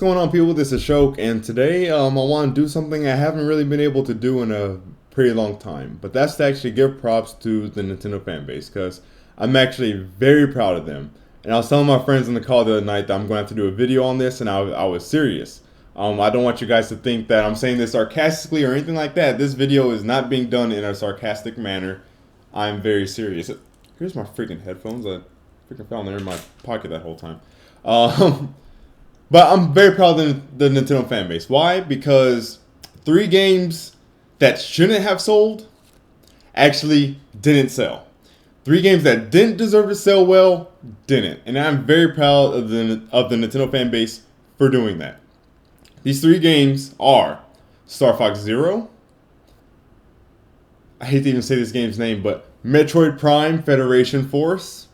going on, people? This is Shok, and today I want to do something I haven't really been able to do in a pretty long time. But that's to actually give props to the Nintendo fan base, because I'm actually very proud of them. And I was telling my friends in the call the other night that I'm going to have to do a video on this, and I was serious. I don't want you guys to think that I'm saying this sarcastically or anything like that. This video is not being done in a sarcastic manner. I'm very serious. Here's my freaking headphones. I freaking found them in my pocket that whole time. But I'm very proud of the Nintendo fan base. Why? Because 3 games that shouldn't have sold actually didn't sell. 3 games that didn't deserve to sell well didn't. And I'm very proud of the Nintendo fan base for doing that. These 3 games are Starfox Zero. I hate to even say this game's name, but Metroid Prime Federation Force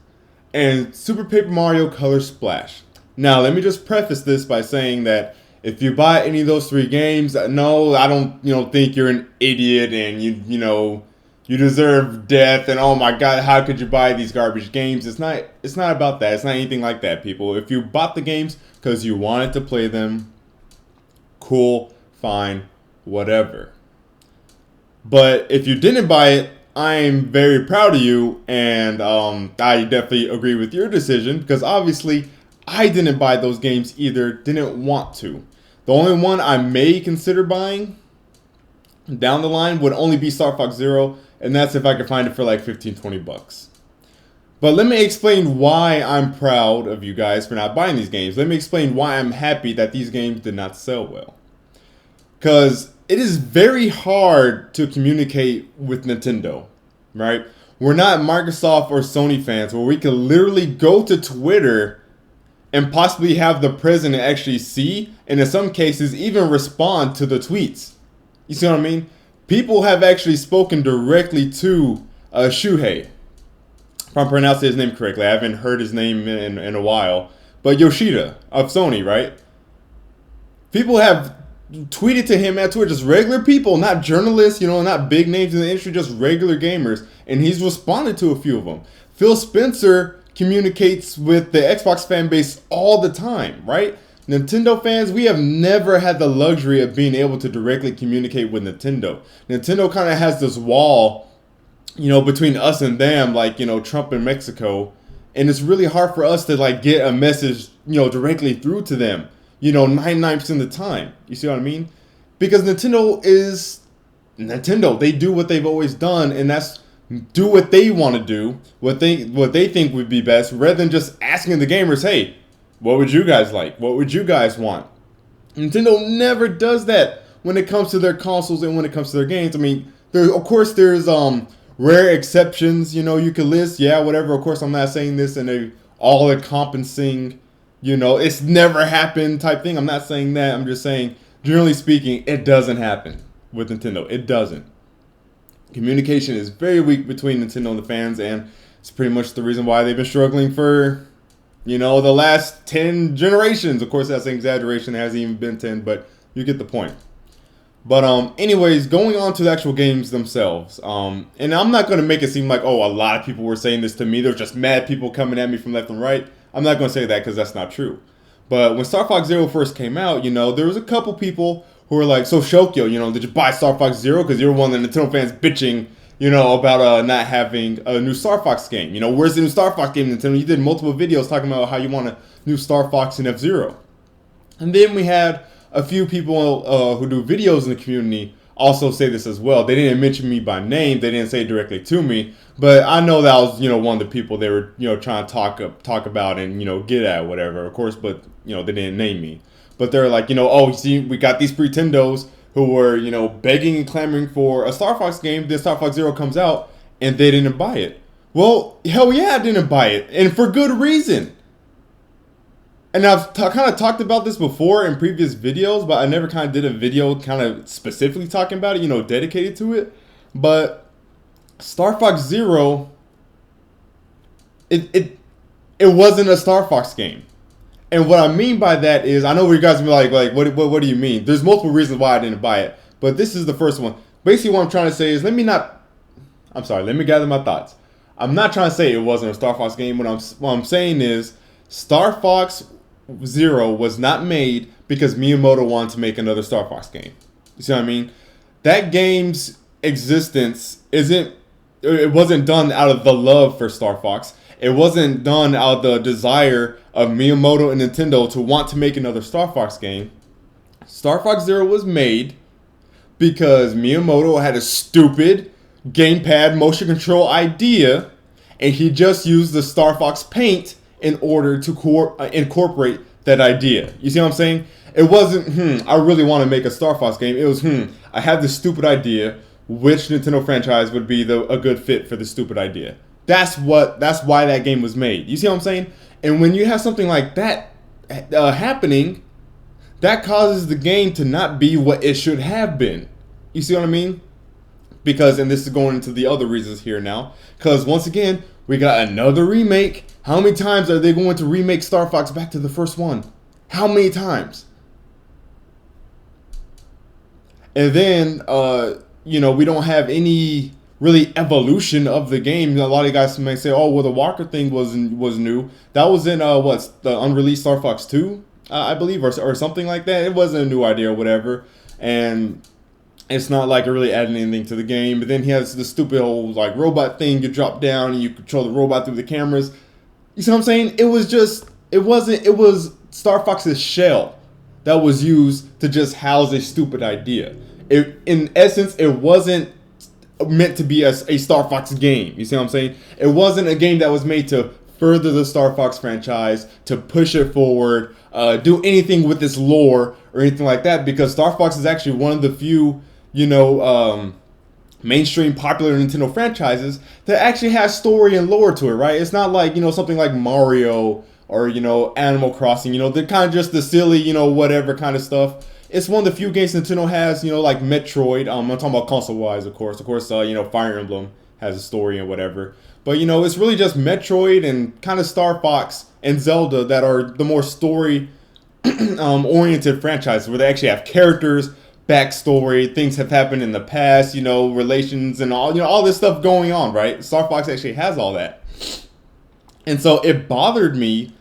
and Super Paper Mario Color Splash. Now, let me just preface this by saying that if you buy any of those 3 games, no, I don't, think you're an idiot and you deserve death and oh my god, how could you buy these garbage games? It's not about that. It's not anything like that, people. If you bought the games because you wanted to play them, cool, fine, whatever. But if you didn't buy it, I'm very proud of you, and I definitely agree with your decision, because obviously I didn't buy those games either, didn't want to. The only one I may consider buying down the line would only be Starfox Zero, and that's if I could find it for like 15-20 bucks. But let me explain why I'm proud of you guys for not buying these games. Let me explain why I'm happy that these games did not sell well. Because it is very hard to communicate with Nintendo, right? We're not Microsoft or Sony fans where we can literally go to Twitter and possibly have the president actually see, and in some cases even respond to the tweets. You see what I mean? People have actually spoken directly to Shuhei. If I'm pronouncing his name correctly, I haven't heard his name in a while. But Yoshida of Sony, right? People have tweeted to him at Twitter, just regular people, not journalists, not big names in the industry, just regular gamers. And he's responded to a few of them. Phil Spencer communicates with the Xbox fan base all the time, right? Nintendo fans, we have never had the luxury of being able to directly communicate with Nintendo. Nintendo kind of has this wall, between us and them, like, Trump and Mexico. And it's really hard for us to, like, get a message, directly through to them, 99% of the time. You see what I mean? Because Nintendo is Nintendo. They do what they've always done, and that's do what they want to do, what they think would be best, rather than just asking the gamers, hey, what would you guys like? What would you guys want? Nintendo never does that when it comes to their consoles and when it comes to their games. I mean, there's rare exceptions, you could list, yeah, whatever. Of course, I'm not saying this in a all-encompassing, it's never happened type thing. I'm not saying that. I'm just saying, generally speaking, it doesn't happen with Nintendo. It doesn't. Communication is very weak between Nintendo and the fans, and it's pretty much the reason why they've been struggling for, the last 10 generations. Of course, that's an exaggeration. It hasn't even been 10, but you get the point. But anyways, going on to the actual games themselves. And I'm not going to make it seem like, oh, a lot of people were saying this to me. There's just mad people coming at me from left and right. I'm not going to say that because that's not true. But when Star Fox Zero first came out, there was a couple people who were like, so Shokio, did you buy Star Fox Zero? Because you're one of the Nintendo fans bitching, about not having a new Star Fox game. Where's the new Star Fox game, Nintendo? You did multiple videos talking about how you want a new Star Fox and F-Zero. And then we had a few people who do videos in the community also say this as well. They didn't mention me by name. They didn't say it directly to me. But I know that was, one of the people they were, trying to talk about and, get at, whatever. Of course, but, they didn't name me. But they're like, oh, see, we got these pretendos who were, begging and clamoring for a Star Fox game. Then Star Fox Zero comes out, and they didn't buy it. Well, hell yeah, I didn't buy it. And for good reason. And I've kind of talked about this before in previous videos, but I never kind of did a video kind of specifically talking about it, dedicated to it. But Star Fox Zero, it wasn't a Star Fox game. And what I mean by that is, I know where you guys will be like, what do you mean? There's multiple reasons why I didn't buy it, but this is the first one. Basically, what I'm trying to say is, let me gather my thoughts. I'm not trying to say it wasn't a Star Fox game. What I'm saying is, Star Fox Zero was not made because Miyamoto wanted to make another Star Fox game. You see what I mean? That game's existence it wasn't done out of the love for Star Fox. It wasn't done out of the desire of Miyamoto and Nintendo to want to make another Star Fox game. Star Fox Zero was made because Miyamoto had a stupid gamepad motion control idea, and he just used the Star Fox paint in order to incorporate that idea. You see what I'm saying? It wasn't, I really want to make a Star Fox game. It was, I have this stupid idea. Which Nintendo franchise would be a good fit for the stupid idea? That's why that game was made. You see what I'm saying? And when you have something like that happening, that causes the game to not be what it should have been. You see what I mean? Because, and this is going into the other reasons here now, because once again, we got another remake. How many times are they going to remake Star Fox back to the first one? How many times? And then, we don't have any really evolution of the game. A lot of guys may say, "Oh, well, the Walker thing was new. That was in the unreleased Star Fox 2, I believe, or something like that. It wasn't a new idea or whatever." And it's not like it really added anything to the game. But then he has the stupid old like robot thing. You drop down and you control the robot through the cameras. You see what I'm saying? It was Star Fox's shell that was used to just house a stupid idea. In essence, it wasn't meant to be a Star Fox game. You see what I'm saying? It wasn't a game that was made to further the Star Fox franchise, to push it forward, do anything with its lore or anything like that, because Star Fox is actually one of the few, mainstream popular Nintendo franchises that actually has story and lore to it, right? It's not like, something like Mario or, Animal Crossing, they're kind of just the silly, whatever kind of stuff. It's one of the few games Nintendo has, like Metroid. I'm talking about console-wise, of course. Of course, Fire Emblem has a story and whatever. But, it's really just Metroid and kind of Star Fox and Zelda that are the more story oriented franchises where they actually have characters, backstory, things have happened in the past, relations and all this stuff going on, right? Star Fox actually has all that. And so it bothered me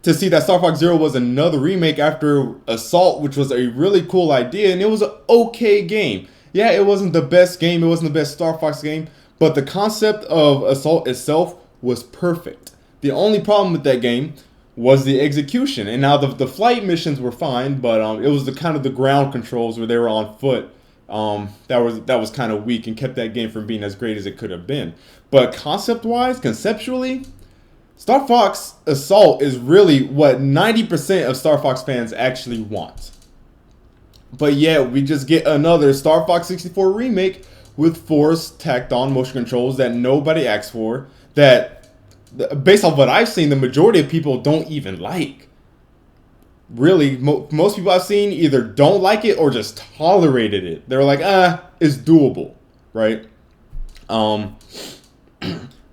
to see that Star Fox Zero was another remake after Assault, which was a really cool idea, and it was an okay game. Yeah, it wasn't the best game, it wasn't the best Star Fox game, but the concept of Assault itself was perfect. The only problem with that game was the execution. And now the flight missions were fine, but it was the kind of the ground controls where they were on foot that was kind of weak and kept that game from being as great as it could have been. But conceptually, Star Fox Assault is really what 90% of Star Fox fans actually want. But yet, we just get another Star Fox 64 remake with forced tacked on motion controls that nobody asked for, that, based off what I've seen, the majority of people don't even like. Really, most people I've seen either don't like it or just tolerated it. They're like, it's doable, right?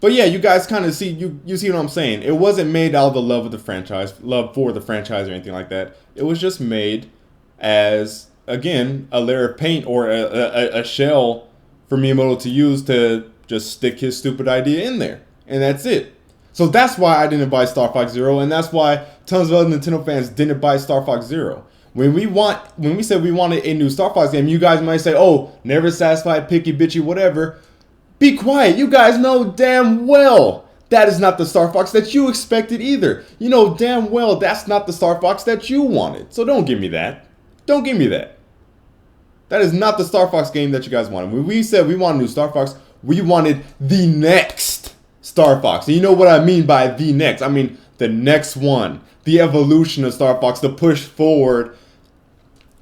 But yeah, you guys kind of see, you see what I'm saying. It wasn't made out of the love of the franchise, love for the franchise or anything like that. It was just made as, again, a layer of paint or a shell for Miyamoto to use to just stick his stupid idea in there. And that's it. So that's why I didn't buy Star Fox Zero, and that's why tons of other Nintendo fans didn't buy Star Fox Zero. When we said we wanted a new Star Fox game, you guys might say, "Oh, never satisfied, picky, bitchy, whatever." Be quiet. You guys know damn well that is not the Star Fox that you expected either. You know damn well that's not the Star Fox that you wanted. So don't give me that. Don't give me that. That is not the Star Fox game that you guys wanted. When we said we wanted a new Star Fox, we wanted the next Star Fox. And you know what I mean by the next. I mean the next one. The evolution of Star Fox, the push forward,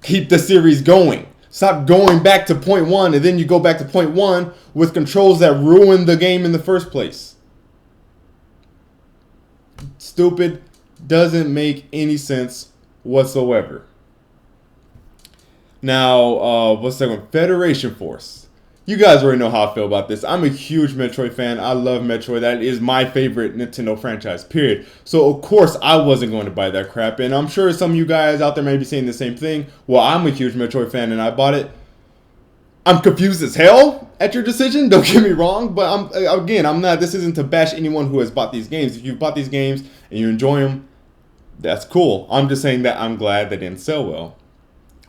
keep the series going. Stop going back to point one, and then you go back to point one with controls that ruined the game in the first place. Stupid. Doesn't make any sense whatsoever. Now, what's that one? Federation Force. You guys already know how I feel about this. I'm a huge Metroid fan. I love Metroid. That is my favorite Nintendo franchise, period. So, of course, I wasn't going to buy that crap. And I'm sure some of you guys out there may be saying the same thing. Well, I'm a huge Metroid fan and I bought it. I'm confused as hell at your decision. Don't get me wrong. But, I'm not. This isn't to bash anyone who has bought these games. If you've bought these games and you enjoy them, That's cool. I'm just saying that I'm glad they didn't sell well.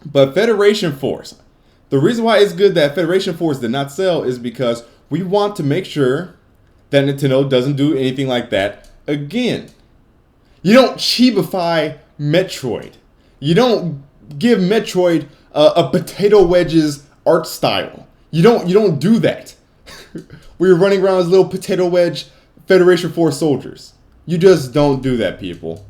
But Federation Force, the reason why it's good that Federation Force did not sell is because we want to make sure that Nintendo doesn't do anything like that again. You don't chibify Metroid. You don't give Metroid a potato wedges art style. You don't do that. We're running around as little potato wedge Federation Force soldiers. You just don't do that, people.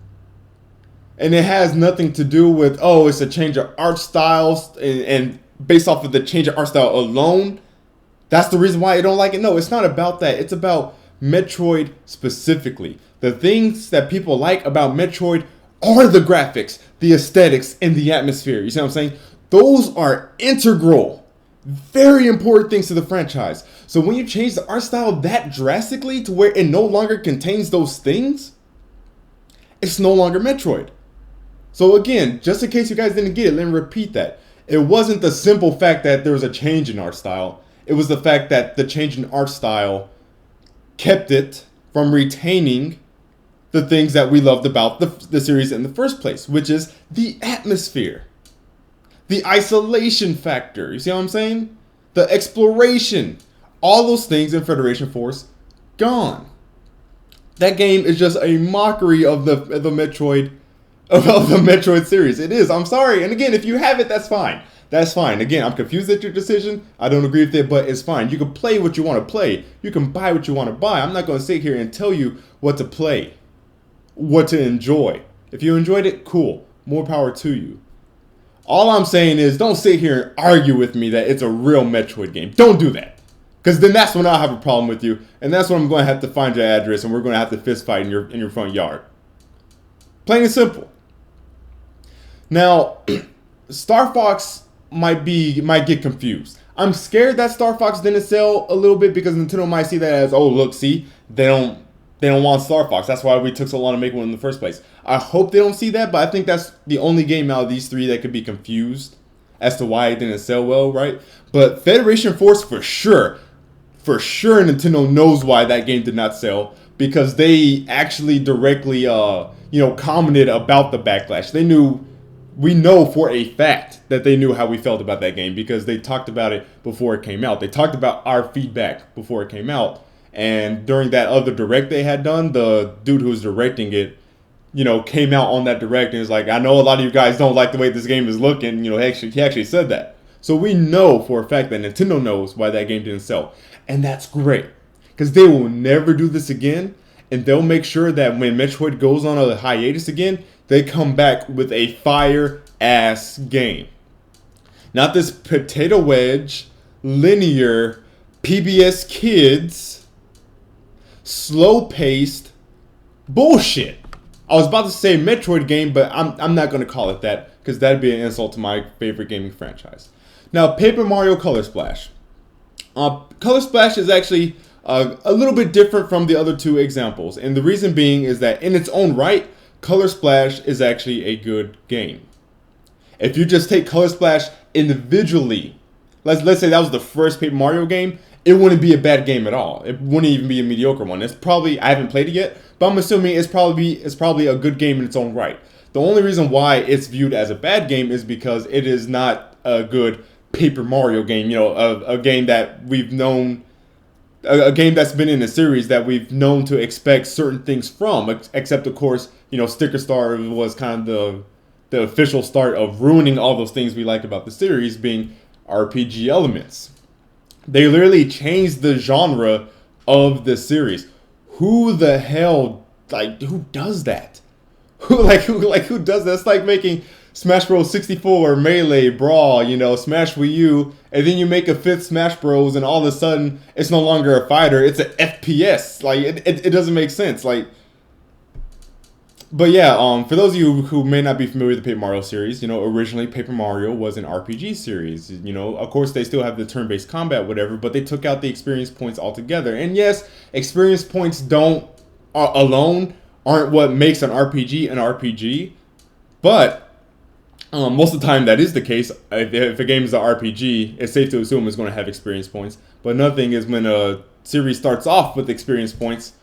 And it has nothing to do with, oh, it's a change of art styles, and based off of the change of art style alone, that's the reason why I don't like it. No, it's not about that. It's about Metroid specifically. The things that people like about Metroid are the graphics, the aesthetics, and the atmosphere. You see what I'm saying? Those are integral, very important things to the franchise. So when you change the art style that drastically to where it no longer contains those things, it's no longer Metroid. So again, just in case you guys didn't get it, let me repeat that. It wasn't the simple fact that there was a change in art style. It was the fact that the change in art style kept it from retaining the things that we loved about the series in the first place, which is the atmosphere, the isolation factor. You see what I'm saying? The exploration. All those things in Federation Force, gone. That game is just a mockery of the Metroid of the Metroid series. It is. I'm sorry. And again, if you have it, that's fine. That's fine. Again, I'm confused at your decision. I don't agree with it, but it's fine. You can play what you want to play. You can buy what you want to buy. I'm not going to sit here and tell you what to play, what to enjoy. If you enjoyed it, cool. More power to you. All I'm saying is don't sit here and argue with me that it's a real Metroid game. Don't do that. Because then that's when I'll have a problem with you. And that's when I'm going to have to find your address and we're going to have to fist fight in your front yard. Plain and simple. Now, Starfox might get confused. I'm scared that Starfox didn't sell a little bit because Nintendo might see that as, oh, look, see, they don't want Starfox. That's why we took so long to make one in the first place. I hope they don't see that, but I think that's the only game out of these three that could be confused as to why it didn't sell well, right? But Federation Force, for sure, Nintendo knows why that game did not sell because they actually directly, commented about the backlash. We know for a fact that they knew how we felt about that game because they talked about it before it came out. They talked about our feedback before it came out. And during that other direct they had done, the dude who was directing it, came out on that direct and was like, I know a lot of you guys don't like the way this game is looking. He actually said that. So we know for a fact that Nintendo knows why that game didn't sell. And that's great. Because they will never do this again. And they'll make sure that when Metroid goes on a hiatus again, they come back with a fire-ass game. Not this potato wedge, linear, PBS Kids, slow-paced bullshit. I was about to say Metroid game, but I'm not going to call it that because that'd be an insult to my favorite gaming franchise. Now, Paper Mario Color Splash. Color Splash is actually a little bit different from the other two examples. And the reason being is that in its own right, Color Splash is actually a good game. If you just take Color Splash individually, let's say that was the first Paper Mario game, it wouldn't be a bad game at all. It wouldn't even be a mediocre one. It's probably, I haven't played it yet, but I'm assuming it's probably a good game in its own right. The only reason why it's viewed as a bad game is because it is not a good Paper Mario game. A game that we've known, a game that's been in a series that we've known to expect certain things from. Except, of course, Sticker Star was kind of the official start of ruining all those things we like about the series, being RPG elements. They literally changed the genre of the series. Who the hell, who does that? Who does that? It's like making Smash Bros. 64, Melee, Brawl, Smash Wii U, and then you make a fifth Smash Bros. And all of a sudden it's no longer a fighter, it's an FPS. It doesn't make sense. But yeah, for those of you who may not be familiar with the Paper Mario series, originally Paper Mario was an RPG series. Of course they still have the turn-based combat, whatever, but they took out the experience points altogether. And yes, experience points alone aren't what makes an RPG, but most of the time that is the case. If a game is an RPG, it's safe to assume it's going to have experience points. But another thing is when a series starts off with experience points,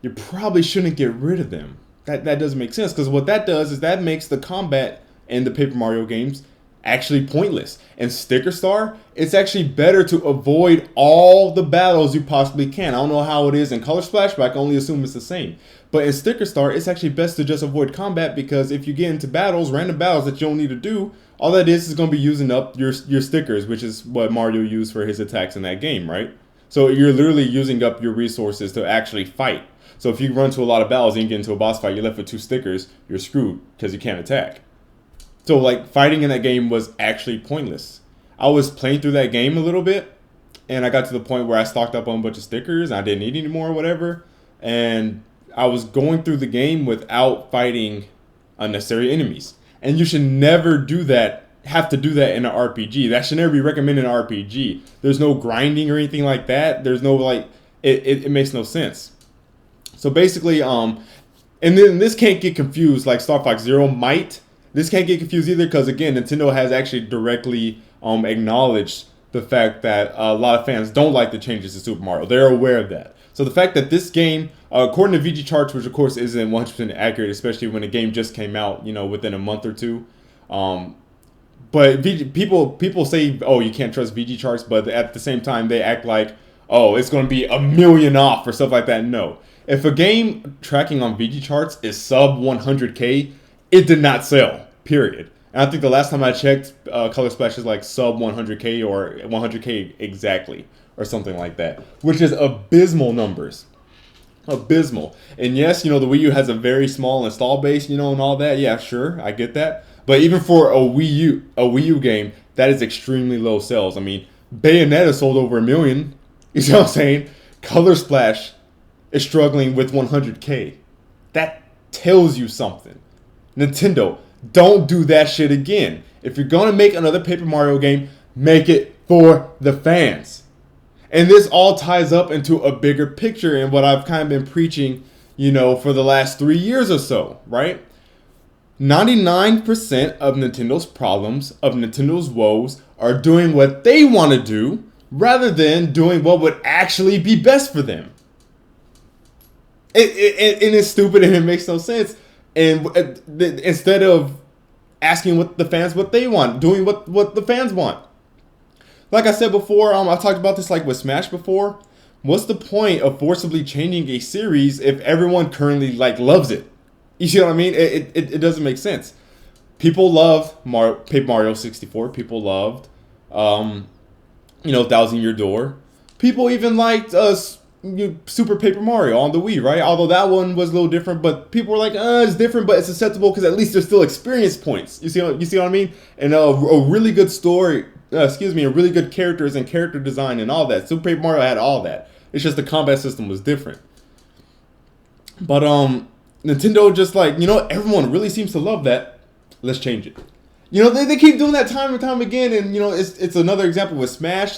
you probably shouldn't get rid of them. that doesn't make sense, because what that does is that makes the combat in the Paper Mario games actually pointless. And Sticker Star, it's actually better to avoid all the battles you possibly can. I don't know how it is in Color Splash, but I can only assume it's the same. But in Sticker Star, it's actually best to just avoid combat, because if you get into battles, random battles that you don't need to do, all that is going to be using up your stickers, which is what Mario used for his attacks in that game, right? So you're literally using up your resources to actually fight. So if you run to a lot of battles and you get into a boss fight, you're left with 2 stickers, you're screwed because you can't attack. So like fighting in that game was actually pointless. I was playing through that game a little bit, and I got to the point where I stocked up on a bunch of stickers and I didn't need any more or whatever. And I was going through the game without fighting unnecessary enemies. And you should never do that, have to do that in an RPG. That should never be recommended in an RPG. There's no grinding or anything like that. There's no like, it makes no sense. So basically, and then this can't get confused like Star Fox Zero might. This can't get confused either, because again, Nintendo has actually directly acknowledged the fact that a lot of fans don't like the changes to Super Mario. They're aware of that. So the fact that this game, according to VG charts, which of course isn't 100% accurate, especially when a game just came out, within a month or two. But people say, oh, you can't trust VG charts, but at the same time they act like, oh, it's going to be 1 million off or stuff like that. No. If a game tracking on VG charts is sub 100K, it did not sell, period. And I think the last time I checked, Color Splash is like sub 100K or 100K exactly, or something like that, which is abysmal numbers. Abysmal. And yes, the Wii U has a very small install base, and all that. Yeah, sure, I get that. But even for a Wii U game, that is extremely low sales. I mean, Bayonetta sold over 1 million. You see what I'm saying? Color Splash is struggling with 100K. That tells you something. Nintendo, don't do that shit again. If you're going to make another Paper Mario game, make it for the fans. And this all ties up into a bigger picture and what I've kind of been preaching, for the last 3 years or so, right? 99% of Nintendo's problems, of Nintendo's woes, are doing what they want to do rather than doing what would actually be best for them. It is stupid and it makes no sense. And instead of asking what they want, doing what the fans want. Like I said before, I talked about this like with Smash before. What's the point of forcibly changing a series if everyone currently loves it? You see what I mean? It doesn't make sense. People love Paper Mario 64. People loved, Thousand Year Door. People even liked Super Paper Mario on the Wii, right? Although that one was a little different, but people were like, it's different, but it's acceptable because at least there's still experience points. You see what I mean? And a really good story, a really good characters and character design and all that. Super Paper Mario had all that. It's just the combat system was different. But Nintendo just everyone really seems to love that. Let's change it. They keep doing that time and time again, and it's another example with Smash.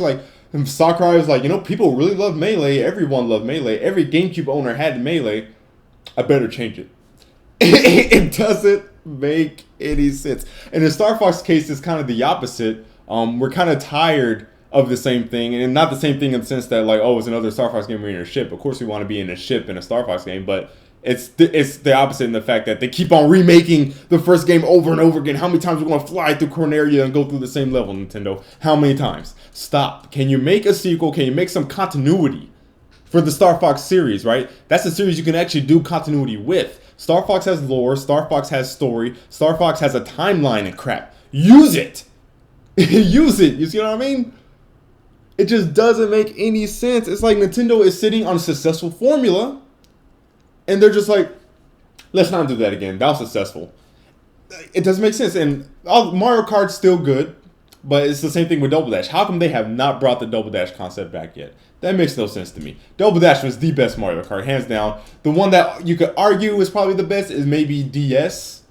And Sakurai was like, people really love Melee. Everyone loved Melee. Every GameCube owner had Melee. I better change it. It doesn't make any sense. And in Starfox's case, it's kind of the opposite. We're kind of tired of the same thing. And not the same thing in the sense that, it's another Star Fox game we're in a ship. Of course, we want to be in a ship in a Star Fox game. But it's the opposite in the fact that they keep on remaking the first game over and over again. How many times are we going to fly through Corneria and go through the same level, Nintendo? How many times? Stop. Can you make a sequel? Can you make some continuity for the Star Fox series, right? That's a series you can actually do continuity with. Star Fox has lore. Star Fox has story. Star Fox has a timeline and crap. Use it. Use it. You see what I mean? It just doesn't make any sense. It's like Nintendo is sitting on a successful formula, and they're just like, let's not do that again. That was successful. It doesn't make sense. And Mario Kart's still good, but it's the same thing with Double Dash. How come they have not brought the Double Dash concept back yet? That makes no sense to me. Double Dash was the best Mario Kart, hands down. The one that you could argue is probably the best is maybe DS,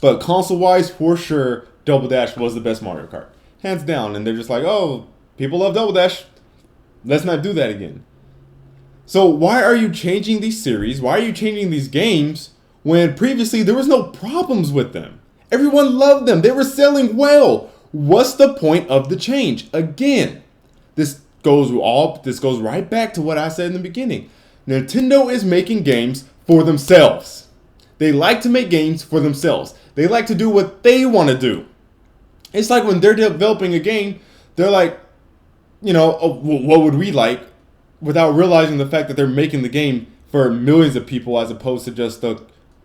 but console-wise, for sure, Double Dash was the best Mario Kart. Hands down. And they're just like, oh, people love Double Dash. Let's not do that again. So why are you changing these series? Why are you changing these games when previously there was no problems with them? Everyone loved them. They were selling well. What's the point of the change? Again, this goes right back to what I said in the beginning. Nintendo is making games for themselves. They like to make games for themselves. They like to do what they want to do. It's like when they're developing a game, they're like, you know, oh, what would we like? Without realizing the fact that they're making the game for millions of people as opposed to just the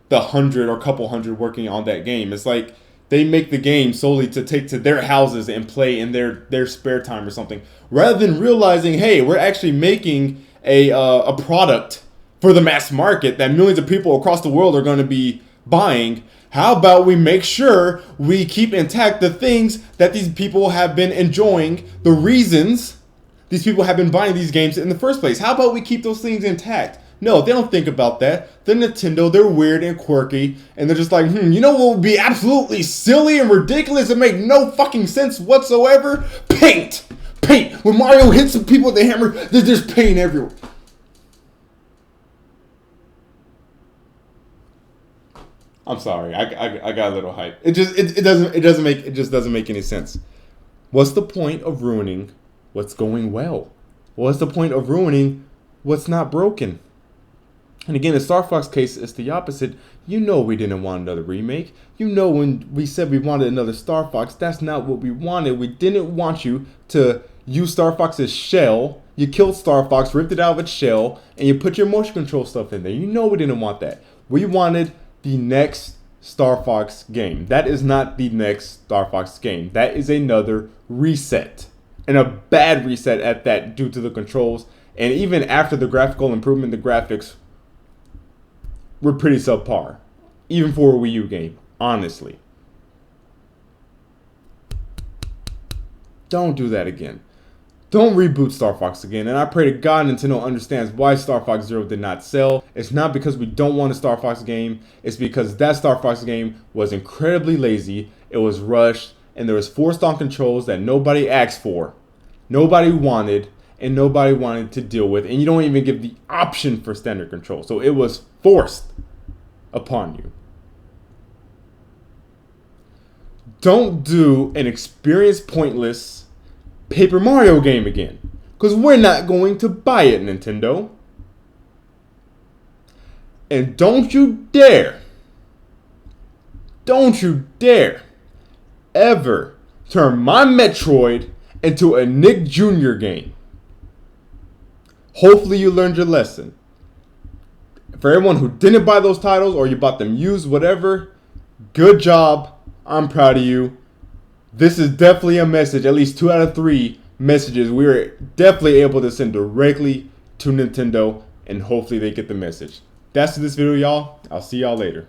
100 or couple hundred working on that game. It's like they make the game solely to take to their houses and play in their spare time or something, rather than realizing, hey, we're actually making a product for the mass market that millions of people across the world are going to be buying. How about we make sure we keep intact the things that these people have been enjoying, the reasons these people have been buying these games in the first place? How about we keep those things intact? No, they don't think about that. They're Nintendo, they're weird and quirky, and they're just like, you know what would be absolutely silly and ridiculous and make no fucking sense whatsoever? Paint! Paint! When Mario hits some people with the hammer, there's just paint everywhere. I'm sorry, I got a little hype. It just doesn't make any sense. What's the point of ruining what's going well? What's the point of ruining what's not broken? And again, in Starfox case, it's the opposite. You know we didn't want another remake. You know when we said we wanted another Starfox, that's not what we wanted. We didn't want you to use Starfox's shell. You killed Starfox, ripped it out of its shell, and you put your motion control stuff in there. You know we didn't want that. We wanted the next Starfox game. That is not the next Starfox game. That is another reset. And a bad reset at that due to the controls. And even after the graphical improvement, the graphics were pretty subpar. Even for a Wii U game, honestly. Don't do that again. Don't reboot Starfox again. And I pray to God Nintendo understands why Star Fox Zero did not sell. It's not because we don't want a Star Fox game. It's because that Star Fox game was incredibly lazy. It was rushed. And there was forced on controls that nobody asked for. Nobody wanted. And nobody wanted to deal with. And you don't even give the option for standard control. So it was forced upon you. Don't do an experience pointless Paper Mario game again. Because we're not going to buy it, Nintendo. And don't you dare ever turn my Metroid into a Nick Jr. game. Hopefully you learned your lesson. For everyone who didn't buy those titles or you bought them used, whatever, good job. I'm proud of you. This is definitely a message, at least 2 out of 3 messages we were definitely able to send directly to Nintendo, and hopefully they get the message. That's this video, y'all. I'll see y'all later.